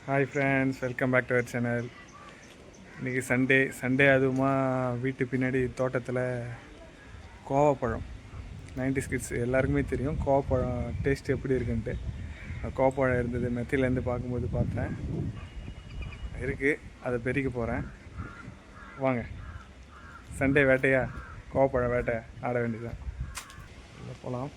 Hi friends, welcome back to our channel. இன்றைக்கி Sunday அதுவுமா வீட்டு பின்னாடி தோட்டத்தில் கோவப்பழம் 90s கிட்ஸ் எல்லாருக்குமே தெரியும் கோவப்பழம் டேஸ்ட் எப்படி இருக்குன்ட்டு. கோவப்பழம் இருந்தது, மெத்திலேருந்து பார்க்கும்போது பார்த்தேன் இருக்குது, அதை பெருக்க போகிறேன். வாங்க, சண்டே வேட்டையா, கோவப்பழம் வேட்டை ஆட வேண்டியதுதான். போகலாம்.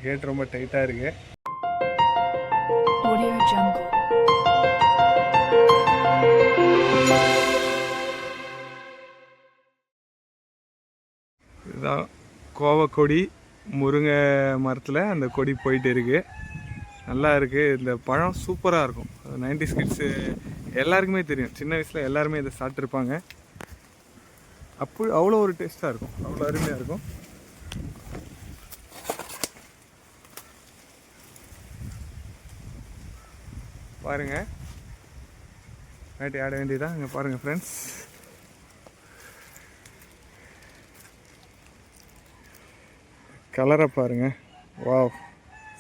கேட் ரொம்ப டைட்டாக இருக்கு. இதுதான் கோவக்கொடி, முருங்கை மரத்தில் அந்த கொடி போயிட்டு இருக்குது. நல்லா இருக்குது. இந்த பழம் சூப்பராக இருக்கும். 90s கிட்ஸு எல்லாருக்குமே தெரியும். சின்ன வயசில் எல்லாருமே இதை சாப்பிட்ருப்பாங்க. அவ்வளோ ஒரு டேஸ்ட்டாக இருக்கும், அவ்வளோ அருமையாக இருக்கும். பாருங்கள், வேட்டை ஆட வேண்டியதான். இங்கே பாருங்கள் ஃப்ரெண்ட்ஸ், கலரை பாருங்கள். வாவ்,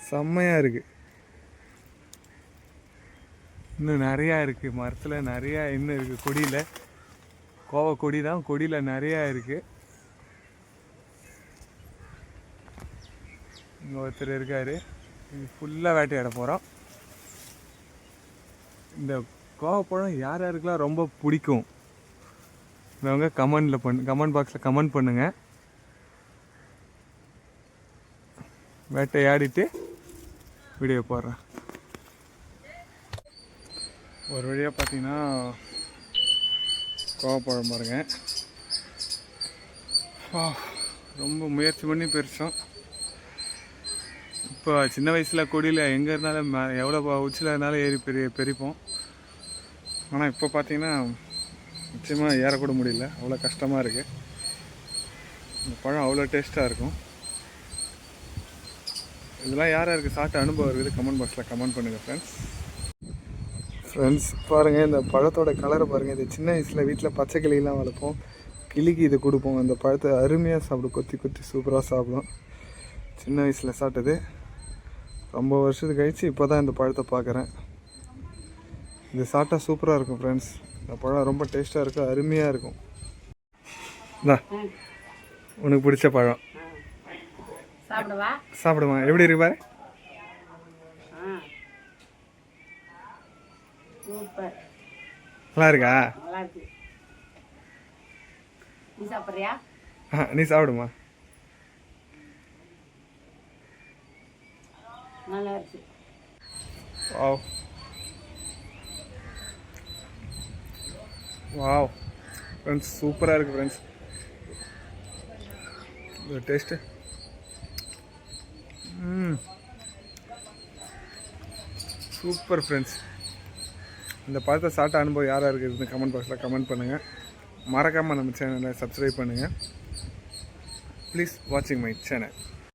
செம்மையாக இருக்குது. இன்னும் நிறையா இருக்குது, மரத்தில் நிறையா இன்னும் இருக்குது. கொடியில் கோவ கொடி தான், கொடியில் நிறையா இருக்குது. இங்கே ஒருத்தர் இருக்கார், ஃபுல்லாக வேட்டையாட போகிறோம். இந்த கோவப்பழம் யார் யாருக்கெல்லாம் ரொம்ப பிடிக்கும் அவங்க கமெண்ட் பாக்ஸில் கமெண்ட் பண்ணுங்கள். வேட்டையாடிட்டு வீடியோ போடுறேன். ஒரு வழியாக பார்த்தீங்கன்னா கோவப்பழம் பாருங்க, ரொம்ப முயற்சி பண்ணி பெருசோம். இப்போ சின்ன வயசில் கொடியில் எங்கே இருந்தாலும் எவ்வளோ உச்சியில் இருந்தாலும் ஏறி பெரிப்போம். ஆனால் இப்போ பார்த்தீங்கன்னா நிச்சயமாக ஏறக்கூட முடியல, அவ்வளோ கஷ்டமாக இருக்குது. இந்த பழம் அவ்வளோ டேஸ்ட்டாக இருக்கும். இதெல்லாம் யார் யாருக்கு சாப்பிட்ட அனுபவம் இருக்குது கமெண்ட் பாக்ஸில் கமெண்ட் பண்ணுங்கள் ஃப்ரெண்ட்ஸ். பாருங்கள், இந்த பழத்தோட கலரை பாருங்கள். இது சின்ன வயசில் வீட்டில் பச்சை கிளியெல்லாம் வளர்ப்போம், கிளிக்கு இது கொடுப்போம். அந்த பழத்தை அருமையாக சாப்பிடும், கொத்தி சூப்பராக சாப்பிடும். சின்ன வயசில் சாப்பிட்டது, ரொம்ப வருஷத்துக்கு கழிச்சு இப்போ தான் இந்த பழத்தை பார்க்குறேன். இது சாப்பிட்டா சூப்பராக இருக்கும் ஃப்ரெண்ட்ஸ். இந்த பழம் ரொம்ப டேஸ்ட்டாக இருக்கும், அருமையாக இருக்கும். உனக்கு பிடிச்ச பழம் சாப்பிடுமா? எப்படி இருக்கு பாரு. நல்லா இருக்கா? நீ சாப்பிடுமா? வாவ் ஃப்ரெண்ட்ஸ், சூப்பராக இருக்குது ஃப்ரெண்ட்ஸ். ஒரு டேஸ்ட்டு சூப்பர் ஃப்ரெண்ட்ஸ். இந்த பழத்தை சாப்பிட்ட அனுபவம் யாராக இருக்குது கமெண்ட் பாக்ஸில் கமெண்ட் பண்ணுங்கள். மறக்காமல் நம்ம சேனலை சப்ஸ்கிரைப் பண்ணுங்கள். ப்ளீஸ் வாட்சிங் மை சேனல்.